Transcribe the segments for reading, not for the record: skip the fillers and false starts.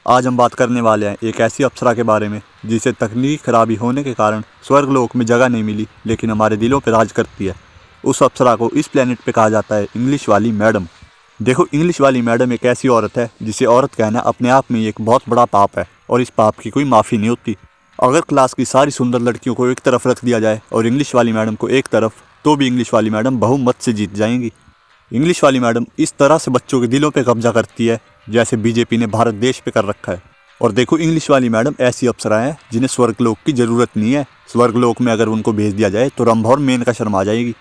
आज हम बात करने वाले हैं एक ऐसी अप्सरा के बारे में जिसे तकनीकी खराबी होने के कारण स्वर्गलोक में जगह नहीं मिली, लेकिन हमारे दिलों पर राज करती है। उस अप्सरा को इस प्लेनेट पे कहा जाता है इंग्लिश वाली मैडम। देखो, इंग्लिश वाली मैडम एक ऐसी औरत है जिसे औरत कहना अपने आप में एक बहुत बड़ा पाप है और इस पाप की कोई माफ़ी नहीं होती। अगर क्लास की सारी सुंदर लड़कियों को एक तरफ रख दिया जाए और इंग्लिश वाली मैडम को एक तरफ, तो भी इंग्लिश वाली मैडम बहुमत से जीत जाएंगी। इंग्लिश वाली मैडम इस तरह से बच्चों के दिलों पे कब्जा करती है जैसे बीजेपी ने भारत देश पे कर रखा है। और देखो, इंग्लिश वाली मैडम ऐसी अप्सरा है जिन्हें स्वर्गलोक की ज़रूरत नहीं है। स्वर्गलोक में अगर उनको भेज दिया जाए तो रंभा और मेनका शर्मा जाएगी।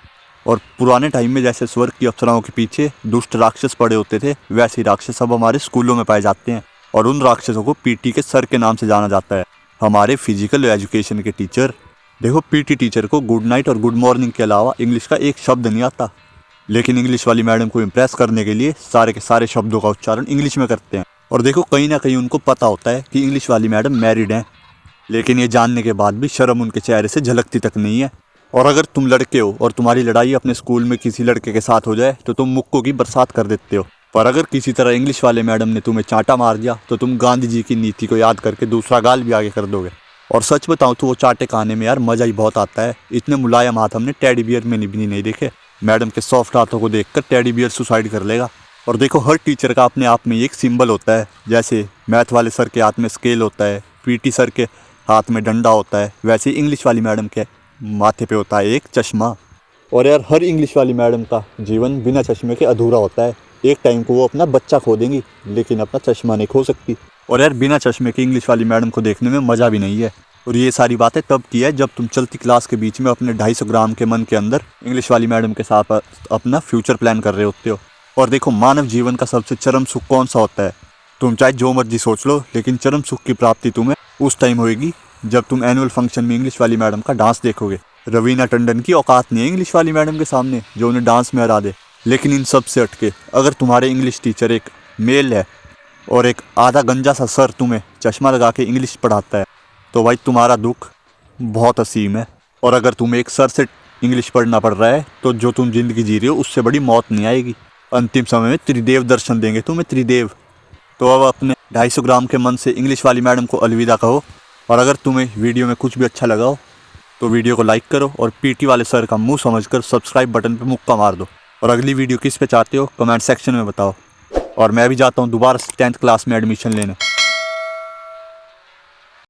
और पुराने टाइम में जैसे स्वर्ग की अप्सराओं के पीछे दुष्ट राक्षस पड़े होते थे, वैसे ही राक्षस अब हमारे स्कूलों में पाए जाते हैं और उन राक्षसों को पीटी के सर के नाम से जाना जाता है। हमारे फिजिकल एजुकेशन के टीचर। देखो, पीटी टीचर को गुड नाइट और गुड मॉर्निंग के अलावा इंग्लिश का एक शब्द नहीं आता, लेकिन इंग्लिश वाली मैडम को इम्प्रेस करने के लिए सारे के सारे शब्दों का उच्चारण इंग्लिश में करते हैं। और देखो, कहीं ना कहीं उनको पता होता है कि इंग्लिश वाली मैडम मैरिड हैं, लेकिन ये जानने के बाद भी शर्म उनके चेहरे से झलकती तक नहीं है। और अगर तुम लड़के हो और तुम्हारी लड़ाई अपने स्कूल में किसी लड़के के साथ हो जाए तो तुम मुक्कों की बरसात कर देते हो। पर अगर किसी तरह इंग्लिश वाले मैडम ने तुम्हें चांटा मार दिया तो तुम गांधी जी की नीति को याद करके दूसरा गाल भी आगे कर दोगे। और सच बताऊं तो वो चाटे खाने में यार मज़ा ही बहुत आता है। इतने मुलायम हाथ हमने टेडी बियर में भी नहीं देखे। मैडम के सॉफ्ट हाथों को देखकर टेडी बियर सुसाइड कर लेगा। और देखो, हर टीचर का अपने आप में एक सिंबल होता है। जैसे मैथ वाले सर के हाथ में स्केल होता है, पीटी सर के हाथ में डंडा होता है, वैसे ही इंग्लिश वाली मैडम के माथे पे होता है एक चश्मा। और यार, हर इंग्लिश वाली मैडम का जीवन बिना चश्मे के अधूरा होता है। एक टाइम को वो अपना बच्चा खो देंगी, लेकिन अपना चश्मा नहीं खो सकती। और यार, बिना चश्मे के इंग्लिश वाली मैडम को देखने में मज़ा भी नहीं है। और ये सारी बातें तब की है जब तुम चलती क्लास के बीच में अपने 250 ग्राम के मन के अंदर इंग्लिश वाली मैडम के साथ अपना फ्यूचर प्लान कर रहे होते हो। और देखो, मानव जीवन का सबसे चरम सुख कौन सा होता है? तुम चाहे जो मर्जी सोच लो, लेकिन चरम सुख की प्राप्ति तुम्हें उस टाइम होएगी जब तुम एनुअल फंक्शन में इंग्लिश वाली मैडम का डांस देखोगे। रवीना टंडन की औकात नहीं है इंग्लिश वाली मैडम के सामने जो उन्हें डांस में हरा दे। लेकिन इन सब से हटके अगर तुम्हारे इंग्लिश टीचर एक मेल है और एक आधा गंजा सा सर तुम्हें चश्मा लगा के इंग्लिश पढ़ाता है, तो भाई तुम्हारा दुख बहुत असीम है। और अगर तुम्हें एक सर से इंग्लिश पढ़ना पड़ रहा है तो जो तुम जिंदगी जी रही हो उससे बड़ी मौत नहीं आएगी। अंतिम समय में त्रिदेव दर्शन देंगे तुम्हें, त्रिदेव। तो अब अपने 250 ग्राम के मन से इंग्लिश वाली मैडम को अलविदा कहो। और अगर तुम्हें वीडियो में कुछ भी अच्छा लगा हो तो वीडियो को लाइक करो और पीटी वाले सर का मुंह समझकर सब्सक्राइब बटन पर मुक्का मार दो। और अगली वीडियो किस पे चाहते हो कमेंट सेक्शन में बताओ। और मैं भी जाता हूँ दोबारा 10th क्लास में एडमिशन लेने।